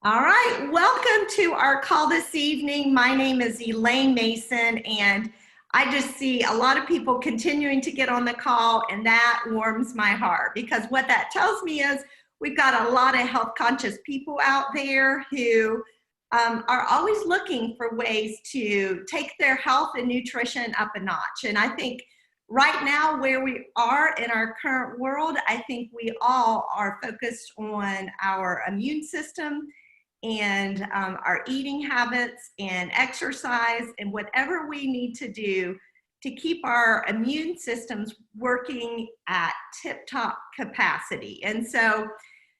All right, welcome to our call this evening. My name is Elaine Mason, and I just see a lot of people continuing to get on the call, and that warms my heart because what that tells me is we've got a lot of health conscious people out there who are always looking for ways to take their health and nutrition up a notch. And I think right now, where we are in our current world, I think we all are focused on our immune system and our eating habits and exercise and whatever we need to do to keep our immune systems working at tip-top capacity. And so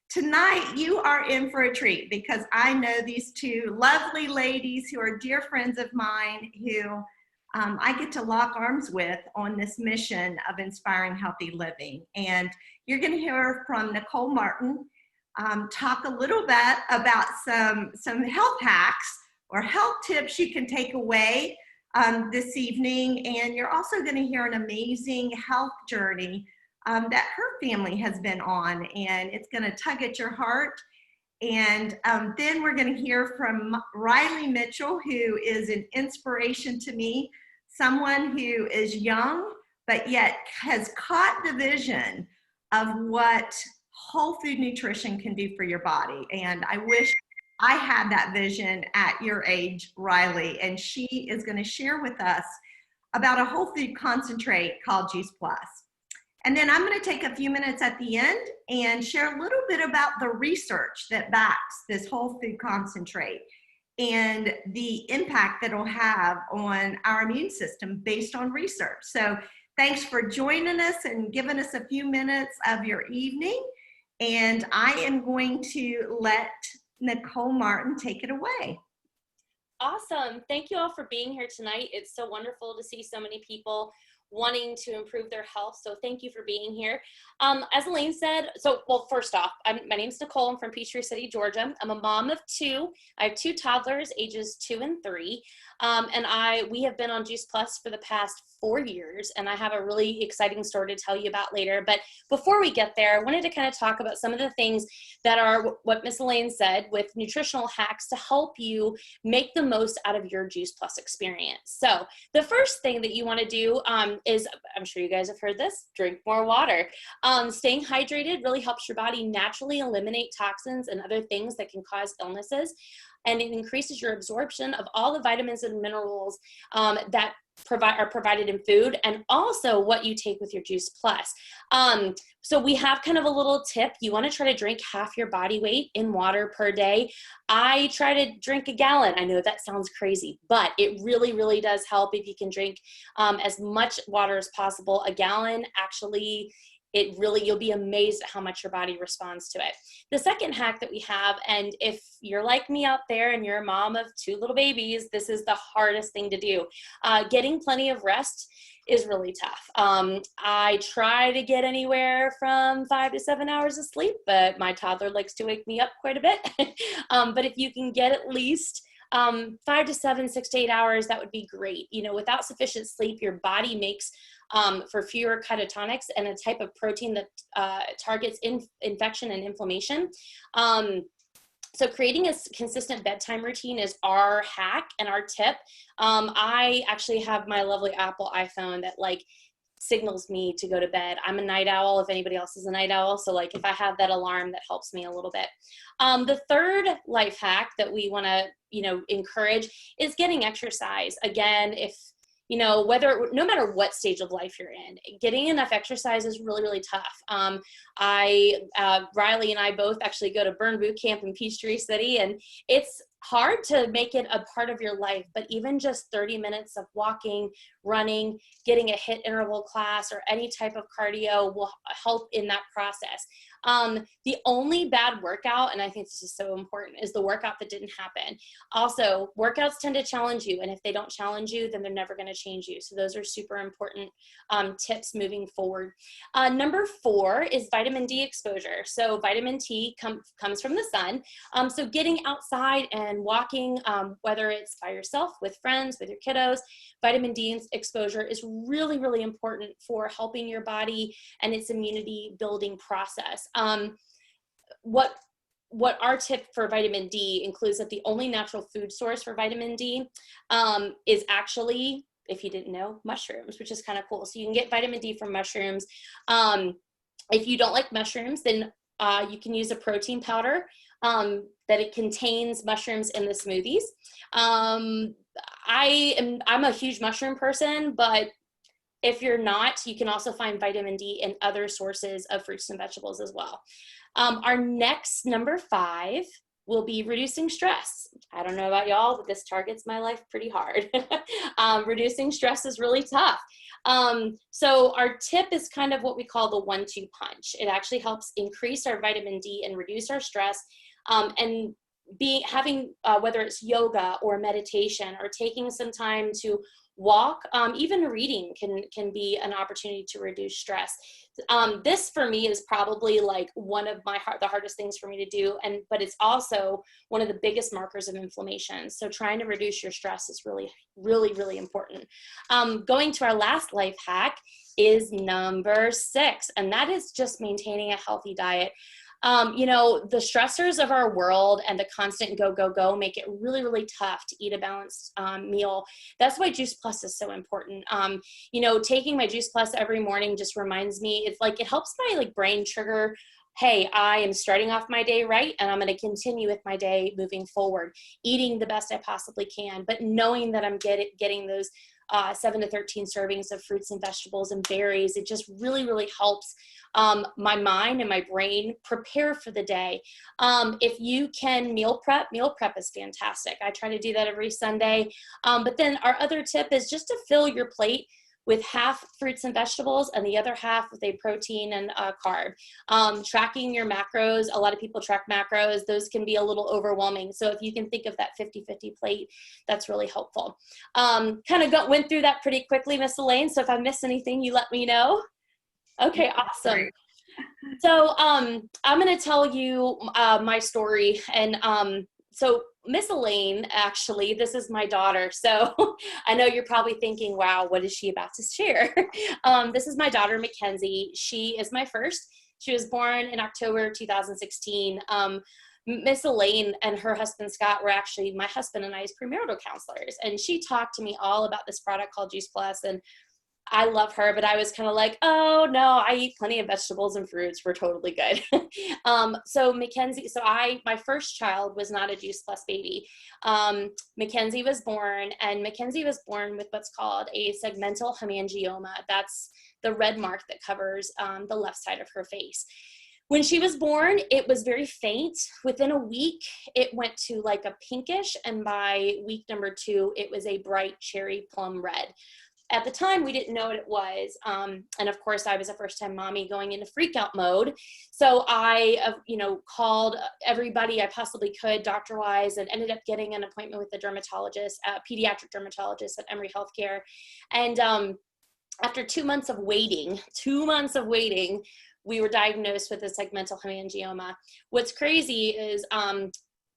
tonight you are in for a treat because I know these two lovely ladies who are dear friends of mine who I get to lock arms with on this mission of inspiring healthy living. And you're going to hear from Nicole Martin, talk a little bit about some health hacks or health tips you can take away this evening. And you're also going to hear an amazing health journey that her family has been on, and it's going to tug at your heart. And then we're going to hear from Riley Mitchell, who is an inspiration to me, someone who is young, but yet has caught the vision of what whole food nutrition can do for your body. And I wish I had that vision at your age, Riley. And she is going to share with us about a whole food concentrate called Juice Plus. And then I'm going to take a few minutes at the end and share a little bit about the research that backs this whole food concentrate and the impact that it'll have on our immune system based on research. So thanks for joining us and giving us a few minutes of your evening. And I am going to let Nicole Martin take it away. Awesome. Thank you all for being here tonight. It's so wonderful to see so many people wanting to improve their health. So thank you for being here. As Elaine said, first off, my name's Nicole. I'm from Peachtree City, Georgia. I'm a mom of two. I have two toddlers, ages 2 and 3. We have been on Juice Plus for the past 4 years, and I have a really exciting story to tell you about later. But before we get there, I wanted to kind of talk about some of the things that are what Miss Elaine said with nutritional hacks to help you make the most out of your Juice Plus experience. So the first thing that you want to do is, I'm sure you guys have heard this, drink more water. Staying hydrated really helps your body naturally eliminate toxins and other things that can cause illnesses. And it increases your absorption of all the vitamins and minerals that are provided in food, and also what you take with your Juice Plus. So we have kind of a little tip. You want to try to drink half your body weight in water per day. I try to drink a gallon. I know that sounds crazy, but it really, really does help if you can drink as much water as possible. A gallon actually, you'll be amazed at how much your body responds to it. The second hack that we have, and if you're like me out there and you're a mom of 2 little babies, this is the hardest thing to do. Getting plenty of rest is really tough. I try to get anywhere from 5 to 7 hours of sleep, but my toddler likes to wake me up quite a bit. But if you can get at least 5 to 7, 6 to 8 hours, that would be great. You know, without sufficient sleep, your body makes for fewer catatonics and a type of protein that targets infection and inflammation. So creating a consistent bedtime routine is our hack and our tip. I actually have my lovely Apple iPhone that signals me to go to bed. I'm a night owl if anybody else is a night owl. So if I have that alarm, that helps me a little bit. The third life hack that we want to, encourage is getting exercise. Again, no matter what stage of life you're in, getting enough exercise is really, really tough. Riley and I both actually go to Burn Boot Camp in Peachtree City, and it's hard to make it a part of your life, but even just 30 minutes of walking, running, getting a HIIT interval class or any type of cardio will help in that process. The only bad workout, and I think this is so important, is the workout that didn't happen. Also, workouts tend to challenge you, and if they don't challenge you, then they're never going to change you. So those are super important tips moving forward. Number 4 is vitamin D exposure. So vitamin D comes from the sun. So getting outside and walking, whether it's by yourself, with friends, with your kiddos, vitamin D exposure is really, really important for helping your body and its immunity building process. What what our tip for vitamin D includes that the only natural food source for vitamin D is actually, if you didn't know, mushrooms, which is kind of cool. So you can get vitamin D from mushrooms. If you don't like mushrooms, then you can use a protein powder that it contains mushrooms in the smoothies. I'm a huge mushroom person, but if you're not, you can also find vitamin D in other sources of fruits and vegetables as well. Our next number 5 will be reducing stress. I don't know about y'all, but this targets my life pretty hard. Reducing stress is really tough. So our tip is kind of what we call the 1-2 punch. It actually helps increase our vitamin D and reduce our stress. And having whether it's yoga or meditation or taking some time to walk, even reading can be an opportunity to reduce stress. This for me is probably like one of the hardest things for me to do, but it's also one of the biggest markers of inflammation. So trying to reduce your stress is really, really, really important. Going to our last life hack is number 6, and that is just maintaining a healthy diet. The stressors of our world and the constant go, go, go make it really, really tough to eat a balanced meal. That's why Juice Plus is so important. Taking my Juice Plus every morning just reminds me, it's like, it helps my brain trigger, hey, I am starting off my day right, and I'm going to continue with my day moving forward, eating the best I possibly can, but knowing that I'm getting those 7 to 13 servings of fruits and vegetables and berries. It just really, really helps my mind and my brain prepare for the day. If you can meal prep is fantastic. I try to do that every Sunday. But then our other tip is just to fill your plate with half fruits and vegetables and the other half with a protein and a carb. Tracking your macros, a lot of people track macros, those can be a little overwhelming. So if you can think of that 50-50 plate, that's really helpful. Went through that pretty quickly, Miss Elaine, so if I miss anything, you let me know. Okay, awesome. So I'm going to tell you my story. And so Miss Elaine, actually, this is my daughter. So I know you're probably thinking, wow, what is she about to share? This is my daughter, Mackenzie. She is my first. She was born in October 2016. Miss Elaine and her husband, Scott, were actually my husband and I's premarital counselors. And she talked to me all about this product called Juice Plus. And I love her, but I was kind of like, oh no, I eat plenty of vegetables and fruits. We're totally good. So Mackenzie, my first child was not a Juice Plus baby. Mackenzie was born, and Mackenzie was born with what's called a segmental hemangioma. That's the red mark that covers the left side of her face. When she was born, it was very faint. Within a week, it went to like a pinkish, and by week number 2, it was a bright cherry plum red. At the time, we didn't know what it was. And of course, I was a first-time mommy going into freak out mode. So I, called everybody I possibly could doctor-wise and ended up getting an appointment with a dermatologist, a pediatric dermatologist at Emory Healthcare. And after 2 months of waiting, we were diagnosed with a segmental hemangioma. What's crazy is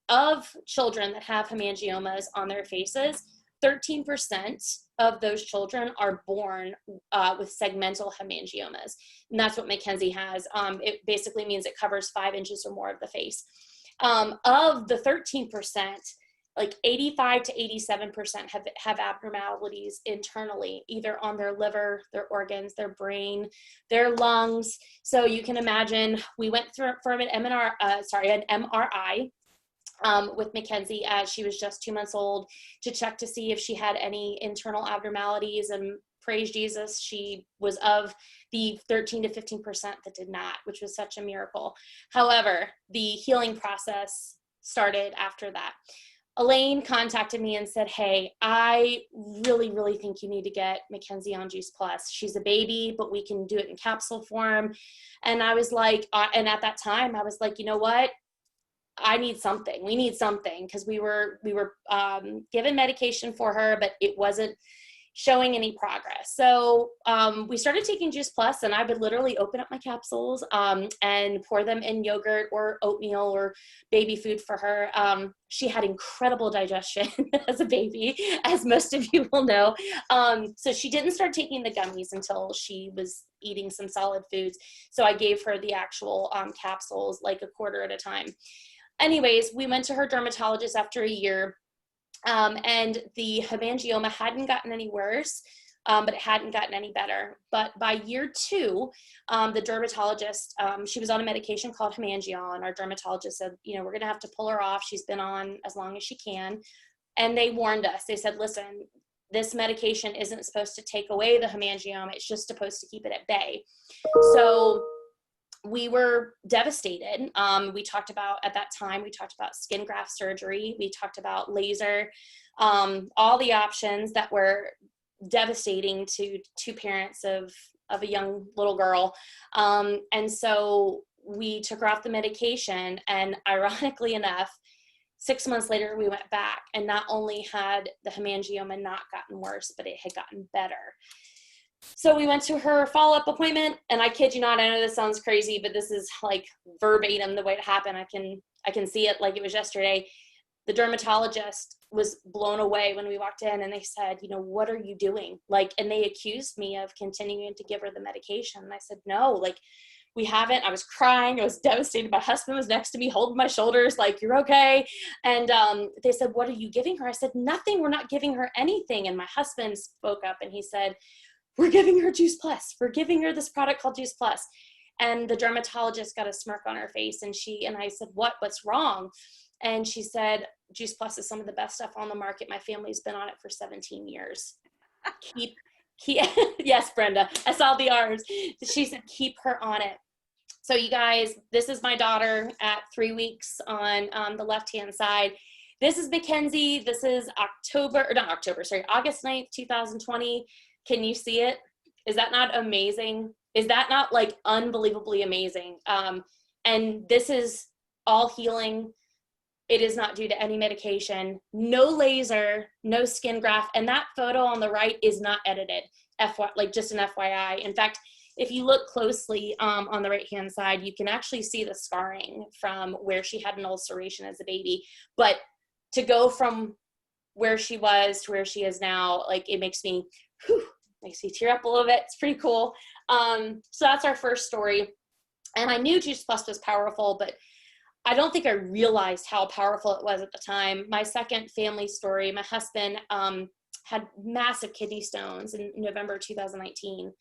of children that have hemangiomas on their faces, 13% of those children are born with segmental hemangiomas. And that's what Mackenzie has. It basically means it covers 5 inches or more of the face. Of the 13%, like 85 to 87% have abnormalities internally, either on their liver, their organs, their brain, their lungs. So you can imagine we went through from an MRI with Mackenzie as she was just 2 months old to check to see if she had any internal abnormalities, and praise Jesus, she was of the 13 to 15% that did not, which was such a miracle. However, the healing process started after that. Elaine contacted me and said, hey, I really, really think you need to get Mackenzie on Juice Plus. She's a baby, but we can do it in capsule form. And I was like, and at that time I was like, you know what? I need something. We need something, because we were given medication for her, but it wasn't showing any progress. So we started taking Juice Plus, and I would literally open up my capsules and pour them in yogurt or oatmeal or baby food for her. She had incredible digestion as a baby, as most of you will know. So she didn't start taking the gummies until she was eating some solid foods. So I gave her the actual capsules, like a quarter at a time. anyways, we went to her dermatologist after a year, and the hemangioma hadn't gotten any worse, but it hadn't gotten any better. But by year 2, the dermatologist, she was on a medication called Hemangion. Our dermatologist said, you know, we're going to have to pull her off. She's been on as long as she can. And they warned us. They said, listen, this medication isn't supposed to take away the hemangioma. It's just supposed to keep it at bay. So we were devastated. We talked about, at that time, we talked about skin graft surgery. We talked about laser, all the options that were devastating to two parents of a young little girl. And so we took her off the medication, and ironically enough, 6 months later, we went back, and not only had the hemangioma not gotten worse, but it had gotten better. So we went to her follow-up appointment, and I kid you not, I know this sounds crazy, but this is like verbatim the way it happened. I can see it like it was yesterday. The dermatologist was blown away when we walked in, and they said, you know, what are you doing? Like, and they accused me of continuing to give her the medication. And I said, no, like, we haven't. I was crying. I was devastated. My husband was next to me holding my shoulders like, you're okay. And they said, what are you giving her? I said, nothing. We're not giving her anything. And my husband spoke up, and he said, we're giving her Juice Plus. We're giving her this product called Juice Plus. And the dermatologist got a smirk on her face, and I said, what's wrong? And she said, Juice Plus is some of the best stuff on the market. My family's been on it for 17 years. Yes, Brenda, I saw the arms. She said, keep her on it. So you guys, this is my daughter at 3 weeks on the left-hand side. This is Mackenzie. This is August 9th, 2020. Can you see it? Is that not amazing? Is that not like unbelievably amazing? And this is all healing. It is not due to any medication, no laser, no skin graft. And that photo on the right is not edited, like just an FYI. In fact, if you look closely on the right-hand side, you can actually see the scarring from where she had an ulceration as a baby. But to go from where she was to where she is now, like, it makes me tear up a little bit. It's pretty cool. So that's our first story. And I knew Juice Plus was powerful, but I don't think I realized how powerful it was at the time. My second family story, my husband had massive kidney stones in November 2019.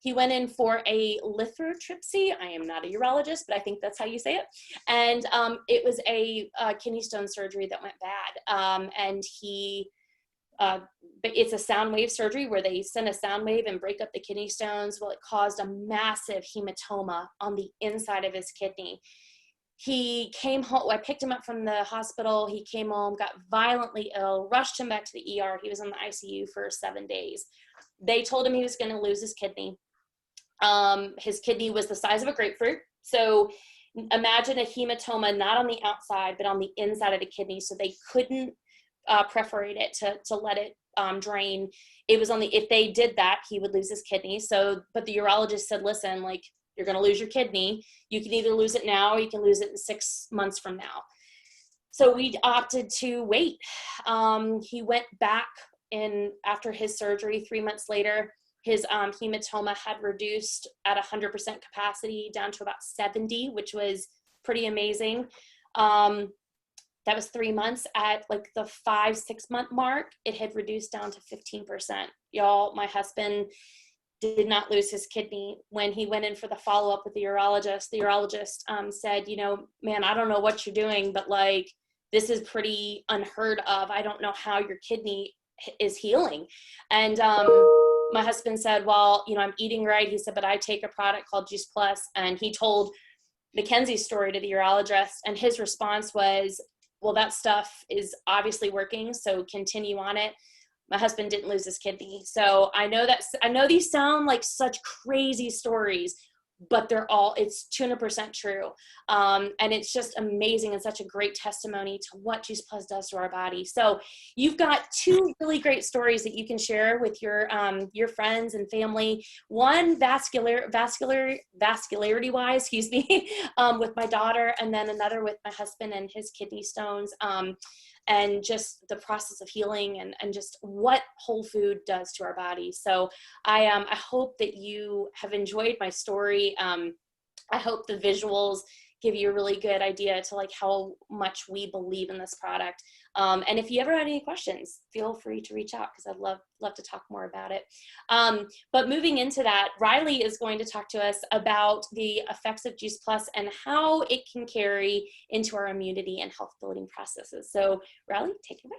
He went in for a lithotripsy. I am not a urologist, but I think that's how you say it. And it was a kidney stone surgery that went bad. But it's a sound wave surgery where they send a sound wave and break up the kidney stones. Well, it caused a massive hematoma on the inside of his kidney. He came home. I picked him up from the hospital. He came home, got violently ill, rushed him back to the ER. He was in the ICU for 7 days. They told him he was going to lose his kidney. His kidney was the size of a grapefruit. So imagine a hematoma, not on the outside, but on the inside of the kidney. So they couldn't perforate it to let it drain. It was if they did that, he would lose his kidney. So, but the urologist said, listen, like, you're going to lose your kidney. You can either lose it now or you can lose it in 6 months from now. So we opted to wait. He went back in after his surgery 3 months later. His hematoma had reduced at 100% capacity down to about 70, which was pretty amazing. That was 3 months. At like the 5-6 month mark, it had reduced down to 15%. Y'all, my husband did not lose his kidney. When he went in for the follow-up with the urologist said, you know, man, I don't know what you're doing, but like, this is pretty unheard of. I don't know how your kidney is healing. And my husband said, well, you know, I'm eating right. He said, but I take a product called Juice Plus. And he told Mackenzie's story to the urologist, and his response was, well, that stuff is obviously working, so continue on it. My husband didn't lose his kidney. So I know these sound like such crazy stories, but it's 200% true. And it's just amazing and such a great testimony to what Juice Plus does to our body. So you've got 2 really great stories that you can share with your friends and family. One vascularity wise, with my daughter, and then another with my husband and his kidney stones. And just the process of healing and just what whole food does to our body. So I hope that you have enjoyed my story. I hope the visuals give you a really good idea to like how much we believe in this product. And if you ever had any questions, feel free to reach out because I'd love to talk more about it. But moving into that, Riley is going to talk to us about the effects of Juice Plus and how it can carry into our immunity and health building processes. So Riley, take it away.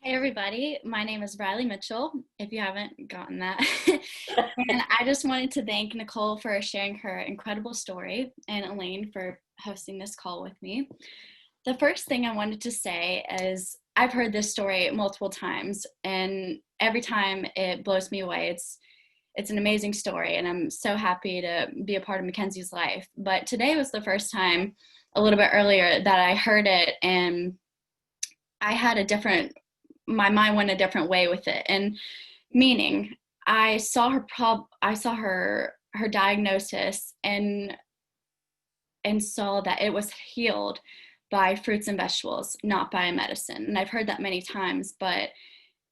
Hey everybody, my name is Riley Mitchell, if you haven't gotten that. And I just wanted to thank Nicole for sharing her incredible story and Elaine for hosting this call with me. The first thing I wanted to say is I've heard this story multiple times, and every time it blows me away. It's an amazing story, and I'm so happy to be a part of Mackenzie's life. But today was the first time, a little bit earlier, that I heard it, and I had my mind went a different way with it. And meaning, I saw her diagnosis and saw that it was healed by fruits and vegetables, not by a medicine. And I've heard that many times, but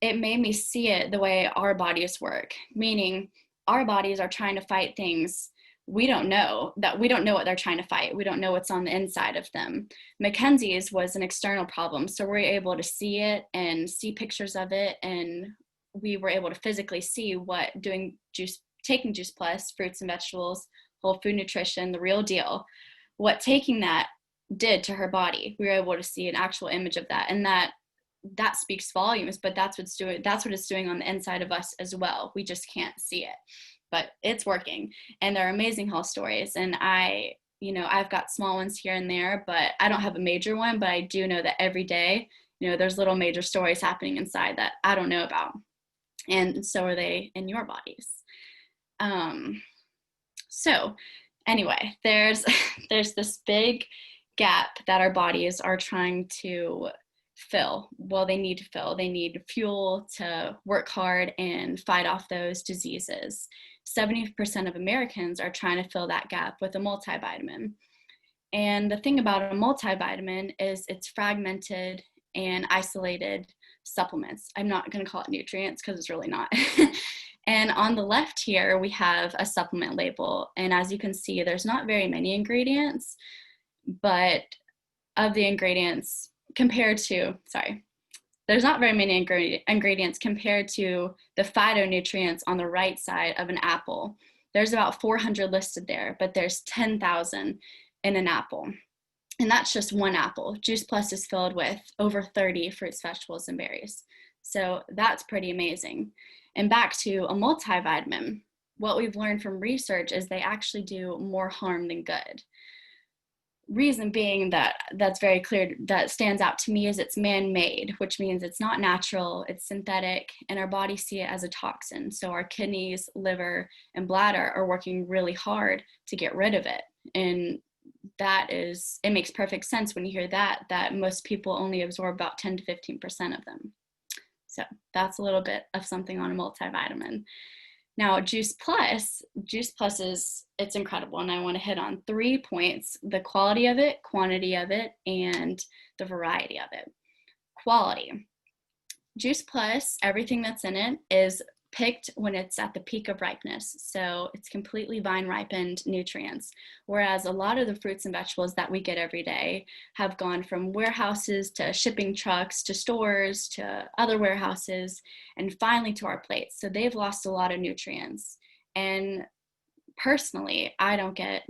it made me see it the way our bodies work, meaning our bodies are trying to fight things we don't know what they're trying to fight. We don't know what's on the inside of them. Mackenzie's was an external problem, so we're able to see it and see pictures of it, and we were able to physically see what taking Juice Plus, fruits and vegetables, whole food nutrition, the real deal, what taking that did to her body. We were able to see an actual image of that, and that speaks volumes, but that's what it's doing on the inside of us as well. We just can't see it, but it's working. And they're amazing health stories. And I've got small ones here and there, but I don't have a major one, but I do know that every day, there's little major stories happening inside that I don't know about. And so are they in your bodies. So anyway, there's this big gap that our bodies are trying to fill. Well, they need to fill. They need fuel to work hard and fight off those diseases. 70% of Americans are trying to fill that gap with a multivitamin. And the thing about a multivitamin is it's fragmented and isolated supplements. I'm not going to call it nutrients because it's really not. And on the left here, we have a supplement label. And as you can see, there's not very many ingredients, but of the ingredients there's not very many ingredients compared to the phytonutrients on the right side of an apple. There's about 400 listed there, but there's 10,000 in an apple. And that's just one apple. Juice Plus is filled with over 30 fruits, vegetables, and berries. So that's pretty amazing. And back to a multivitamin, what we've learned from research is they actually do more harm than good. Reason being that's very clear, that stands out to me, is it's man-made, which means it's not natural, it's synthetic, and our bodies see it as a toxin. So our kidneys, liver, and bladder are working really hard to get rid of it. And it makes perfect sense when you hear that most people only absorb about 10 to 15% of them. So that's a little bit of something on a multivitamin. Now, Juice Plus it's incredible, and I want to hit on 3 points: the quality of it, quantity of it, and the variety of it. Quality. Juice Plus, everything that's in it is picked when it's at the peak of ripeness. So it's completely vine ripened nutrients. Whereas a lot of the fruits and vegetables that we get every day have gone from warehouses to shipping trucks to stores to other warehouses and finally to our plates. So they've lost a lot of nutrients. And personally, I don't get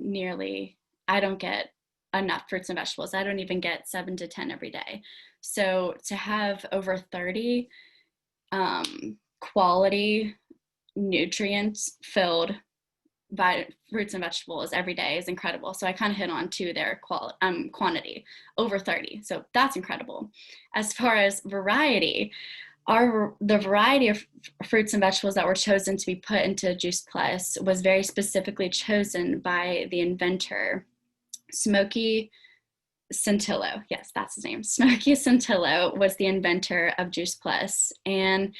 enough fruits and vegetables. I don't even get 7 to 10 every day. So to have over 30 quality nutrients filled by fruits and vegetables every day is incredible. So I kind of hit on to their quantity, over 30. So that's incredible. As far as variety, the variety of fruits and vegetables that were chosen to be put into Juice Plus was very specifically chosen by the inventor, Smokey Centillo. Yes, that's his name. Smokey Centillo was the inventor of Juice Plus, and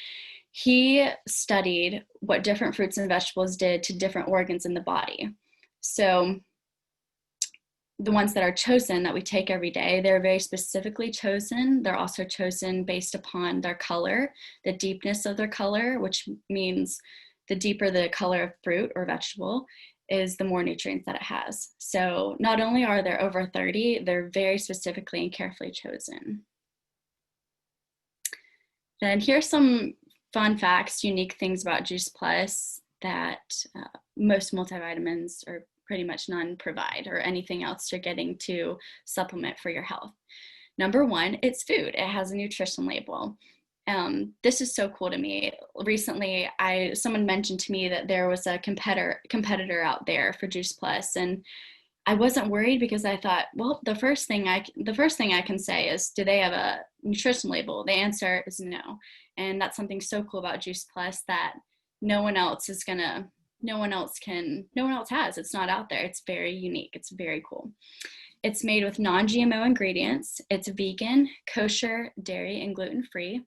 he studied what different fruits and vegetables did to different organs in the body. So the ones that are chosen that we take every day, they're very specifically chosen. They're also chosen based upon their color, the deepness of their color, which means the deeper the color of fruit or vegetable, is the more nutrients that it has. So not only are there over 30, they're very specifically and carefully chosen. Then here's some fun facts, unique things about Juice Plus that most multivitamins, or pretty much none, provide, or anything else you're getting to supplement for your health. Number one, it's food. It has a nutrition label. This is so cool to me. Recently, someone mentioned to me that there was a competitor out there for Juice Plus, and I wasn't worried because I thought, well, the first thing I can say is, do they have a nutrition label? The answer is no. And that's something so cool about Juice Plus that no one else has. It's not out there. It's very unique. It's very cool. It's made with non-GMO ingredients. It's vegan, kosher, dairy, and gluten-free.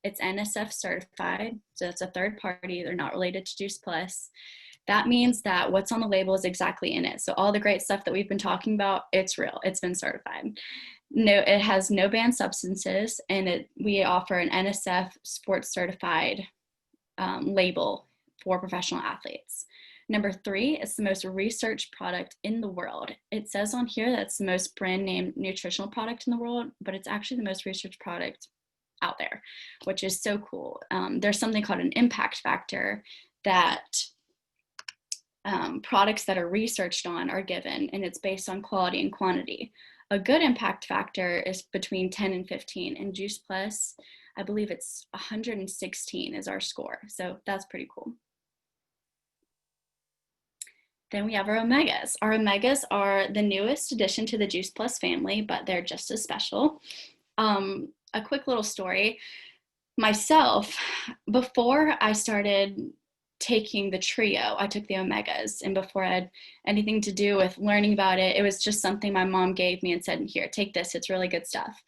It's NSF certified, so it's a third party. They're not related to Juice Plus. That means that what's on the label is exactly in it. So all the great stuff that we've been talking about, it's real. It's been certified. No, it has no banned substances, and we offer an NSF sports certified label for professional athletes. Number 3, it's the most researched product in the world. It says on here that it's the most brand name nutritional product in the world, but it's actually the most researched product out there, which is so cool. There's something called an impact factor that products that are researched on are given, and it's based on quality and quantity. A good impact factor is between 10 and 15, and Juice Plus, I believe it's 116 is our score. So that's pretty cool. Then we have our omegas. Our omegas are the newest addition to the Juice Plus family, but they're just as special. A quick little story. Myself, before I started taking the trio, I took the omegas, and before I had anything to do with learning about it, it was just something my mom gave me and said, here, take this, it's really good stuff.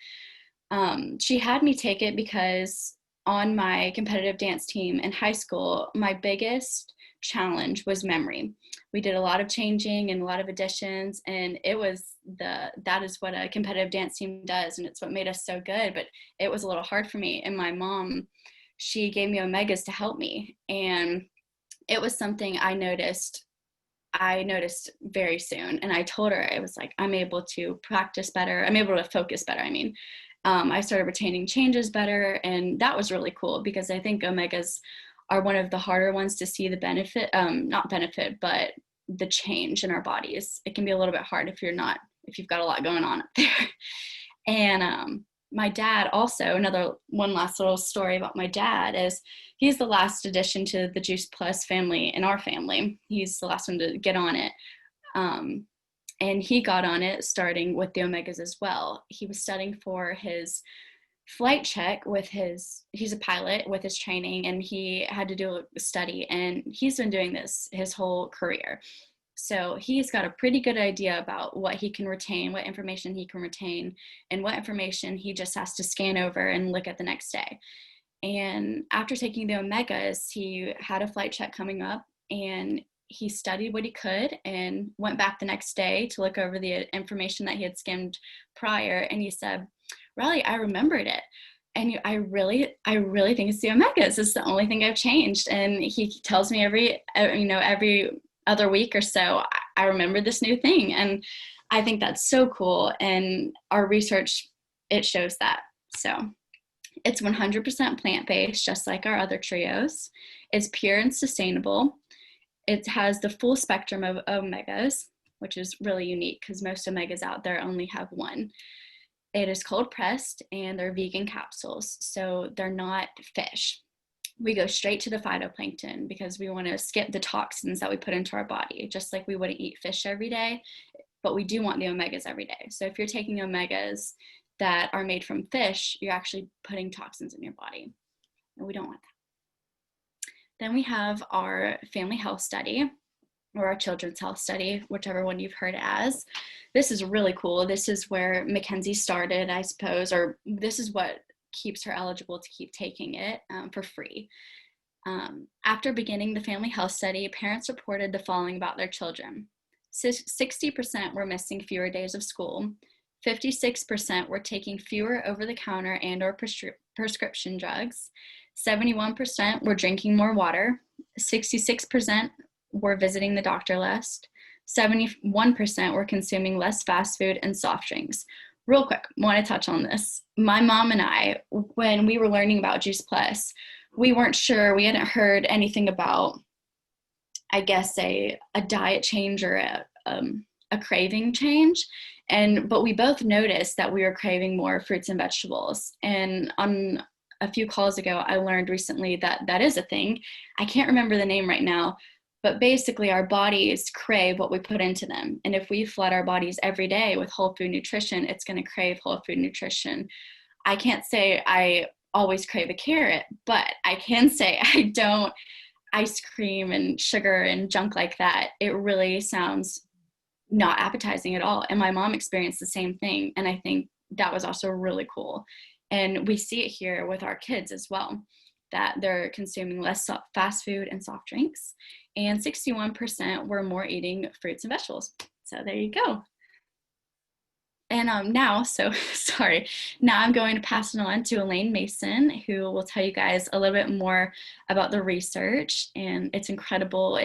She had me take it because on my competitive dance team in high school, my biggest challenge was memory. We did a lot of changing and a lot of additions, and that is what a competitive dance team does, and it's what made us so good, but it was a little hard for me. And my mom, she gave me omegas to help me, and it was something I noticed very soon. And I told her, it was like, I'm able to practice better. I'm able to focus better. I started retaining changes better. And that was really cool because I think omegas are one of the harder ones to see the benefit, not benefit, but the change in our bodies. It can be a little bit hard if you've got a lot going on up there. And my dad also, one last little story about my dad is he's the last addition to the Juice Plus family in our family. He's the last one to get on it. And he got on it starting with the omegas as well. He was studying for his flight check he's a pilot with his training, and he had to do a study, and he's been doing this his whole career. So he's got a pretty good idea about what he can retain, what information he can retain, and what information he just has to scan over and look at the next day. And after taking the omegas, he had a flight check coming up, and he studied what he could and went back the next day to look over the information that he had skimmed prior. And he said, Riley, I remembered it. And I really think it's the omegas. It's the only thing I've changed. And he tells me every other week or so, I remember this new thing. And I think that's so cool. And our research, it shows that. So it's 100% plant-based, just like our other trios. It's pure and sustainable. It has the full spectrum of omegas, which is really unique because most omegas out there only have one. It is cold pressed, and they're vegan capsules, so they're not fish. We go straight to the phytoplankton because we want to skip the toxins that we put into our body, just like we wouldn't eat fish every day, but we do want the omegas every day. So if you're taking omegas that are made from fish, you're actually putting toxins in your body, and we don't want that. Then we have our family health study, or our children's health study, whichever one you've heard as. This is really cool. This is where Mackenzie started, I suppose, or this is what keeps her eligible to keep taking it for free. After beginning the family health study, parents reported the following about their children. 60% were missing fewer days of school. 56% were taking fewer over-the-counter and or prescription drugs. 71% were drinking more water. 66% were visiting the doctor less. 71% were consuming less fast food and soft drinks. Real quick, want to touch on this. My mom and I, when we were learning about Juice Plus, we weren't sure, we hadn't heard anything about, I guess, a diet change or a craving change. But we both noticed that we were craving more fruits and vegetables. And on a few calls ago, I learned recently that that is a thing. I can't remember the name right now, but basically our bodies crave what we put into them. And if we flood our bodies every day with whole food nutrition, it's going to crave whole food nutrition. I can't say I always crave a carrot, but I can say I don't ice cream and sugar and junk like that. It really sounds not appetizing at all. And my mom experienced the same thing. And I think that was also really cool. And we see it here with our kids as well, that they're consuming less fast food and soft drinks. And 61% were more eating fruits and vegetables. So there you go. And now I'm going to pass it on to Elaine Mason, who will tell you guys a little bit more about the research. And it's incredible.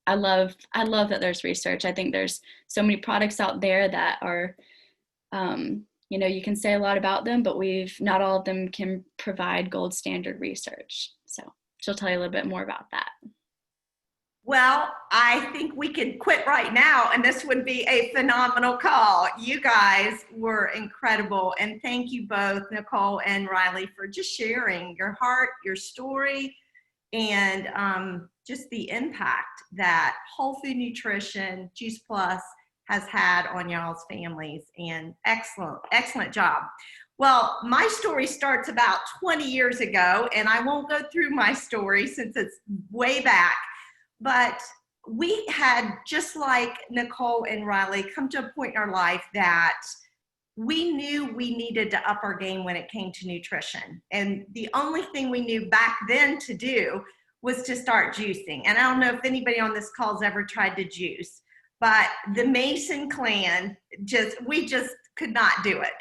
I love that there's research. I think there's so many products out there that are, you can say a lot about them, but not all of them can provide gold standard research. So she'll tell you a little bit more about that. Well, I think we could quit right now, and this would be a phenomenal call. You guys were incredible, and thank you both, Nicole and Riley, for just sharing your heart, your story, and just the impact that whole food nutrition, Juice Plus, has had on y'all's families. And excellent job. Well, my story starts about 20 years ago, and I won't go through my story since it's way back, but we had, just like Nicole and Riley, come to a point in our life that we knew we needed to up our game when it came to nutrition. And the only thing we knew back then to do was to start juicing. And I don't know if anybody on this call has ever tried to juice, but the Mason clan, we just could not do it.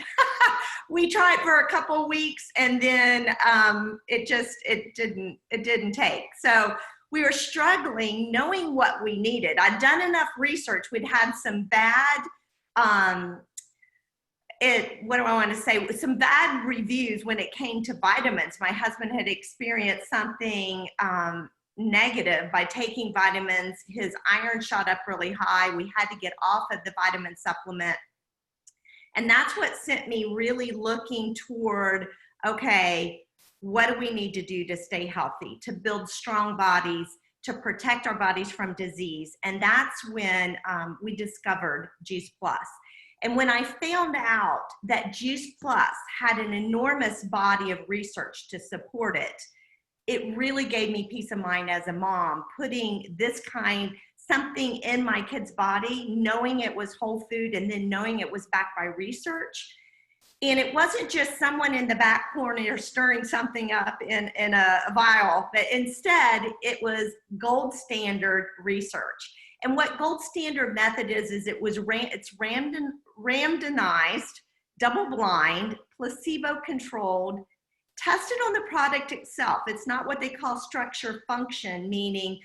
We tried for a couple of weeks, and then it didn't take. So we were struggling knowing what we needed. I'd done enough research. We'd had some bad, some bad reviews when it came to vitamins. My husband had experienced something negative by taking vitamins. His iron shot up really high. We had to get off of the vitamin supplement. And that's what sent me really looking toward, okay, what do we need to do to stay healthy, to build strong bodies, to protect our bodies from disease? And that's when we discovered Juice Plus. And when I found out that Juice Plus had an enormous body of research to support it, it really gave me peace of mind as a mom, putting something in my kid's body, knowing it was whole food, and then knowing it was backed by research. And it wasn't just someone in the back corner stirring something up in a vial, but instead it was gold standard research. And what gold standard method is it's randomized, double blind, placebo controlled, tested on the product itself. It's not what they call structure function, meaning,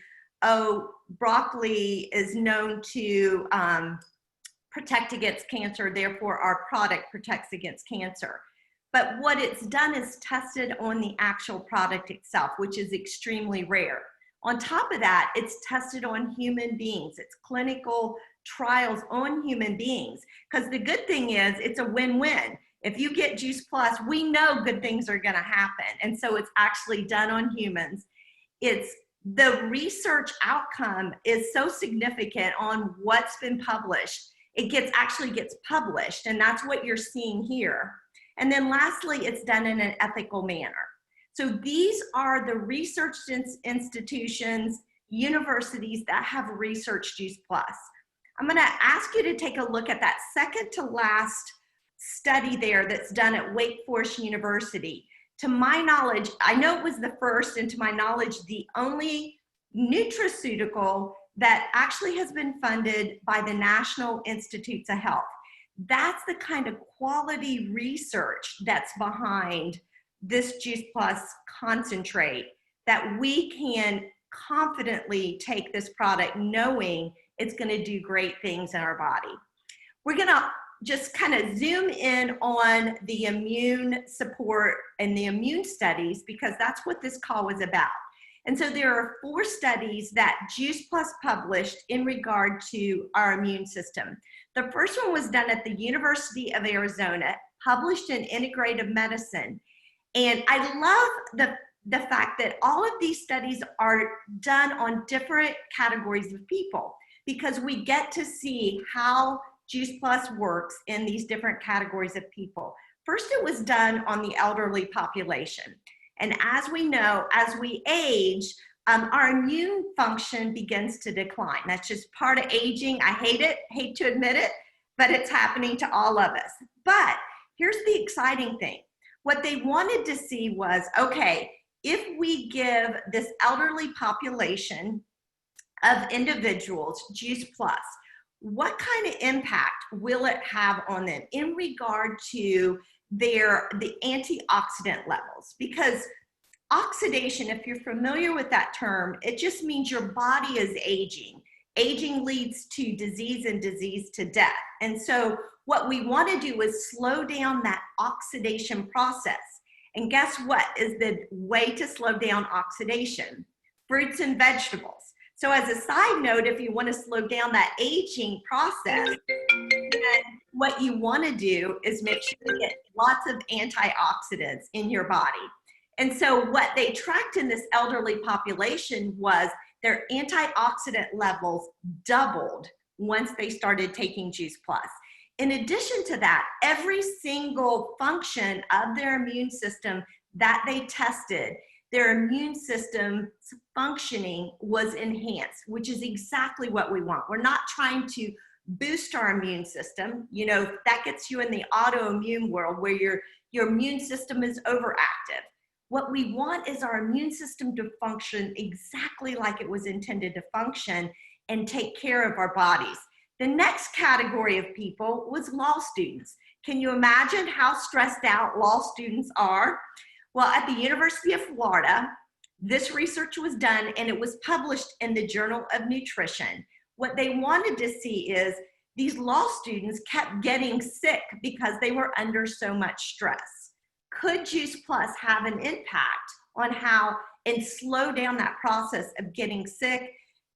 broccoli is known to protect against cancer, therefore our product protects against cancer. But what it's done is tested on the actual product itself, which is extremely rare. On top of that, it's tested on human beings. It's clinical trials on human beings. Because the good thing is it's a win-win. If you get Juice Plus, we know good things are going to happen. And so it's actually done on humans. The research outcome is so significant on what's been published. It actually gets published, and that's what you're seeing here. And then lastly, it's done in an ethical manner. So these are the research institutions, universities that have researched Juice Plus. I'm going to ask you to take a look at that second to last study there that's done at Wake Forest University. To my knowledge, I know it was the first, and to my knowledge, the only nutraceutical that actually has been funded by the National Institutes of Health. That's the kind of quality research that's behind this Juice Plus concentrate that we can confidently take this product knowing it's going to do great things in our body. We're going to just kind of zoom in on the immune support and the immune studies, because that's what this call was about. And so there are 4 studies that Juice Plus published in regard to our immune system. The first one was done at the University of Arizona, published in Integrative Medicine. And I love the fact that all of these studies are done on different categories of people, because we get to see how Juice Plus works in these different categories of people. First, it was done on the elderly population. And as we know, as we age, our immune function begins to decline. That's just part of aging. I hate to admit it, but it's happening to all of us. But here's the exciting thing. What they wanted to see was, okay, if we give this elderly population of individuals Juice Plus, what kind of impact will it have on them in regard to the antioxidant levels? Because oxidation, if you're familiar with that term, it just means your body is aging. Aging leads to disease and disease to death. And so what we want to do is slow down that oxidation process. And guess what is the way to slow down oxidation? Fruits and vegetables. So as a side note, if you want to slow down that aging process, then what you want to do is make sure you get lots of antioxidants in your body. And so what they tracked in this elderly population was their antioxidant levels doubled once they started taking Juice Plus. In addition to that, every single function of their immune system that they tested, their immune system's functioning was enhanced, which is exactly what we want. We're not trying to boost our immune system. You know, that gets you in the autoimmune world where your immune system is overactive. What we want is our immune system to function exactly like it was intended to function and take care of our bodies. The next category of people was law students. Can you imagine how stressed out law students are? Well, at the University of Florida, this research was done and it was published in the Journal of Nutrition. What they wanted to see is these law students kept getting sick because they were under so much stress. Could Juice Plus have an impact on how and slow down that process of getting sick,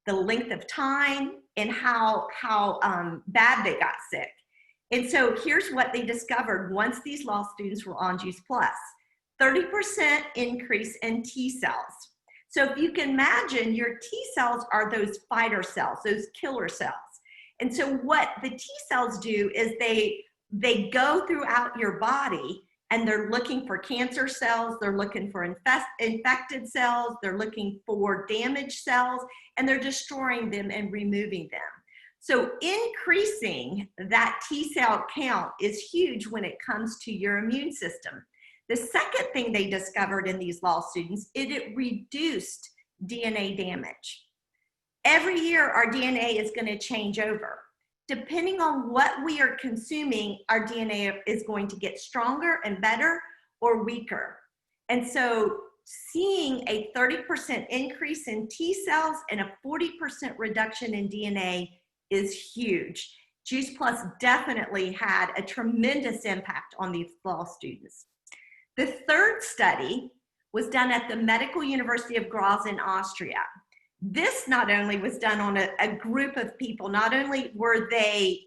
the length of time, and how bad they got sick? And so here's what they discovered once these law students were on Juice Plus. 30% increase in T cells. So if you can imagine, your T cells are those fighter cells, those killer cells. And so what the T cells do is they go throughout your body and they're looking for cancer cells, they're looking for infected cells, they're looking for damaged cells, and they're destroying them and removing them. So increasing that T cell count is huge when it comes to your immune system. The second thing they discovered in these law students is it reduced DNA damage. Every year, our DNA is going to change over. Depending on what we are consuming, our DNA is going to get stronger and better or weaker. And so seeing a 30% increase in T cells and a 40% reduction in DNA is huge. Juice Plus definitely had a tremendous impact on these law students. The third study was done at the Medical University of Graz in Austria. This not only was done on a group of people, not only were they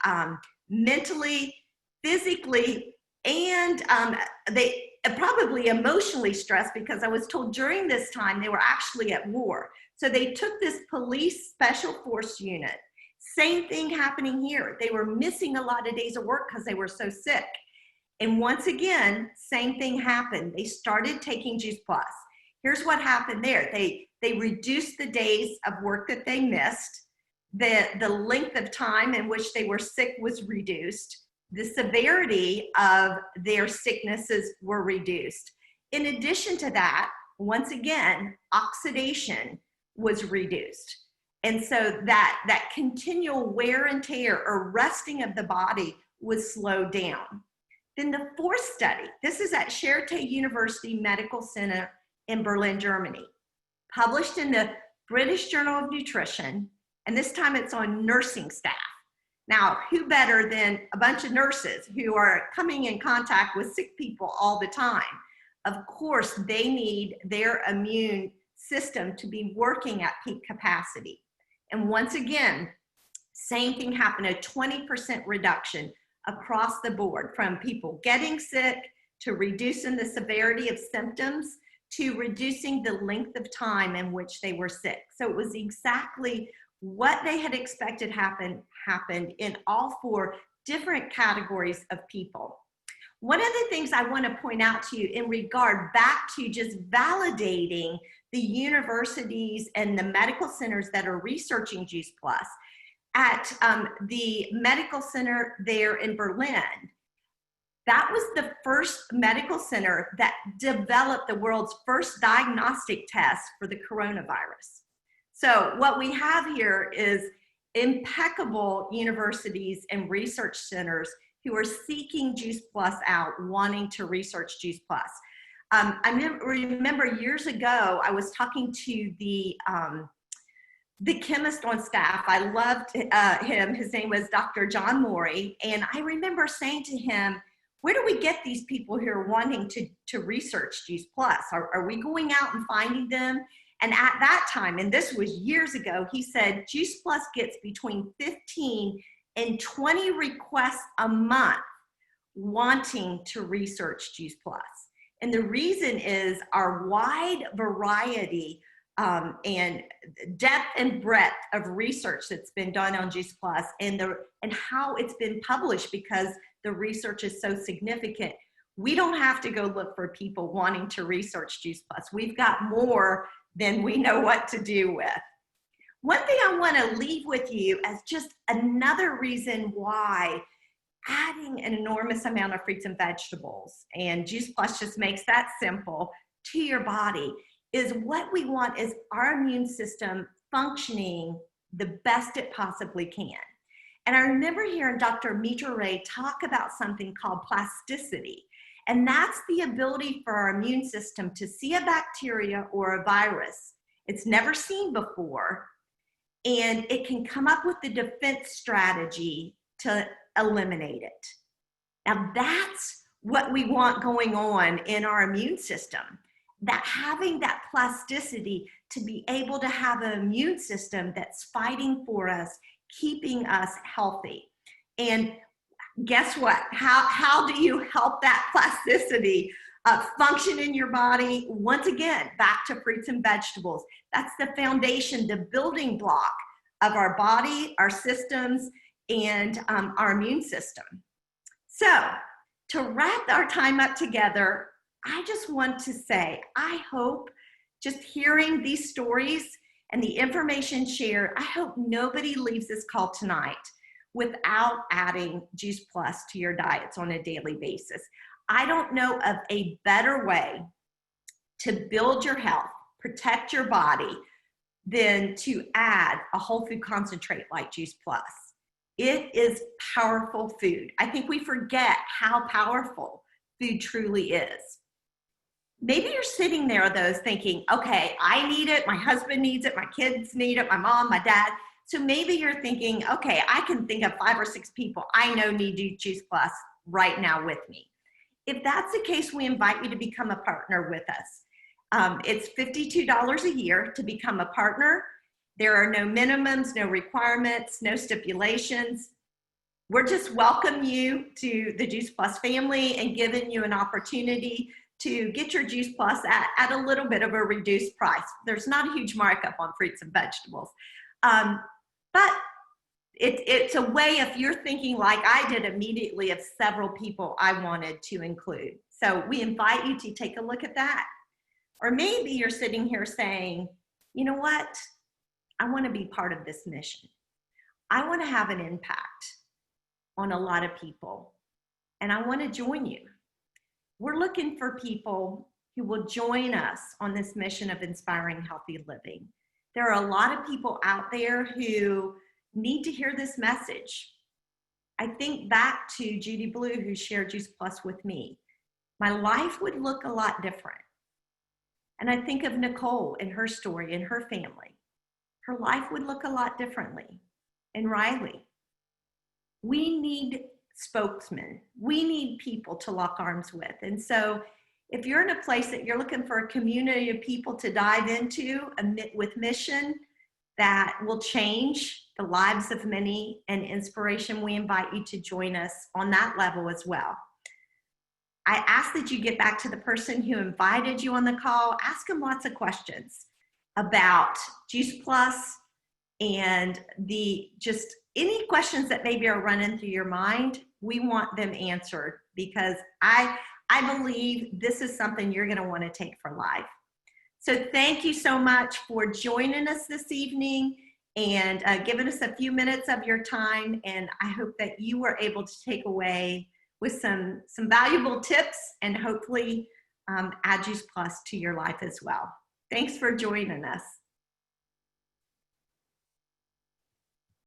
mentally, physically, and they probably emotionally stressed, because I was told during this time they were actually at war. So they took this police special force unit. Same thing happening here. They were missing a lot of days of work because they were so sick. And once again, same thing happened. They started taking Juice Plus. Here's what happened there. They reduced the days of work that they missed. The length of time in which they were sick was reduced. The severity of their sicknesses were reduced. In addition to that, once again, oxidation was reduced. And so that continual wear and tear or rusting of the body was slowed down. Then the fourth study, this is at Charité University Medical Center in Berlin, Germany, published in the British Journal of Nutrition, and this time it's on nursing staff. Now, who better than a bunch of nurses who are coming in contact with sick people all the time? Of course, they need their immune system to be working at peak capacity. And once again, same thing happened, a 20% reduction across the board, from people getting sick to reducing the severity of symptoms to reducing the length of time in which they were sick. So it was exactly what they had expected happened in all 4 different categories of people. One of the things I want to point out to you in regard back to just validating the universities and the medical centers that are researching Juice Plus, at the medical center there in Berlin, that was the first medical center that developed the world's first diagnostic test for the coronavirus. So what we have here is impeccable universities and research centers who are seeking Juice Plus out, wanting to research Juice Plus. I remember years ago, I was talking to the chemist on staff. I loved him. His name was Dr. John Morey. And I remember saying to him, where do we get these people who are wanting to research Juice Plus? Are we going out and finding them? And at that time, and this was years ago, he said Juice Plus gets between 15 and 20 requests a month wanting to research Juice Plus. And the reason is our wide variety and depth and breadth of research that's been done on Juice Plus, and how it's been published, because the research is so significant. We don't have to go look for people wanting to research Juice Plus. We've got more than we know what to do with. One thing I want to leave with you as just another reason why adding an enormous amount of fruits and vegetables, and Juice Plus just makes that simple, to your body, is what we want is our immune system functioning the best it possibly can. And I remember hearing Dr. Mitra Ray talk about something called plasticity. And that's the ability for our immune system to see a bacteria or a virus it's never seen before, and it can come up with the defense strategy to eliminate it. Now that's what we want going on in our immune system, that having that plasticity to be able to have an immune system that's fighting for us, keeping us healthy. And guess what? How do you help that plasticity function in your body? Once again, back to fruits and vegetables. That's the foundation, the building block of our body, our systems, and our immune system. So to wrap our time up together, I just want to say, I hope just hearing these stories and the information shared, I hope nobody leaves this call tonight without adding Juice Plus to your diets on a daily basis. I don't know of a better way to build your health, protect your body, than to add a whole food concentrate like Juice Plus. It is powerful food. I think we forget how powerful food truly is. Maybe you're sitting there, though, thinking, okay, I need it, my husband needs it, my kids need it, my mom, my dad. So maybe you're thinking, okay, I can think of 5 or 6 people I know need Juice Plus right now with me. If that's the case, we invite you to become a partner with us. It's $52 a year to become a partner. There are no minimums, no requirements, no stipulations. We're just welcoming you to the Juice Plus family and giving you an opportunity to get your Juice Plus at a little bit of a reduced price. There's not a huge markup on fruits and vegetables. But it's a way, if you're thinking like I did immediately, of several people I wanted to include. So we invite you to take a look at that. Or maybe you're sitting here saying, you know what? I want to be part of this mission. I want to have an impact on a lot of people, and I want to join you. We're looking for people who will join us on this mission of inspiring healthy living. There are a lot of people out there who need to hear this message. I think back to Judy Blue, who shared Juice Plus with me. My life would look a lot different. And I think of Nicole and her story and her family. her life would look a lot differently. And Riley, we need spokesmen. We need people to lock arms with. And so if you're in a place that you're looking for a community of people to dive into with mission that will change the lives of many and inspiration, we invite you to join us on that level as well. I ask that you get back to the person who invited you on the call. Ask them lots of questions about Juice Plus and just any questions that maybe are running through your mind. We want them answered because I believe this is something you're going to want to take for life. So thank you so much for joining us this evening and giving us a few minutes of your time. And I hope that you were able to take away with some valuable tips and hopefully add Juice Plus to your life as well. Thanks for joining us.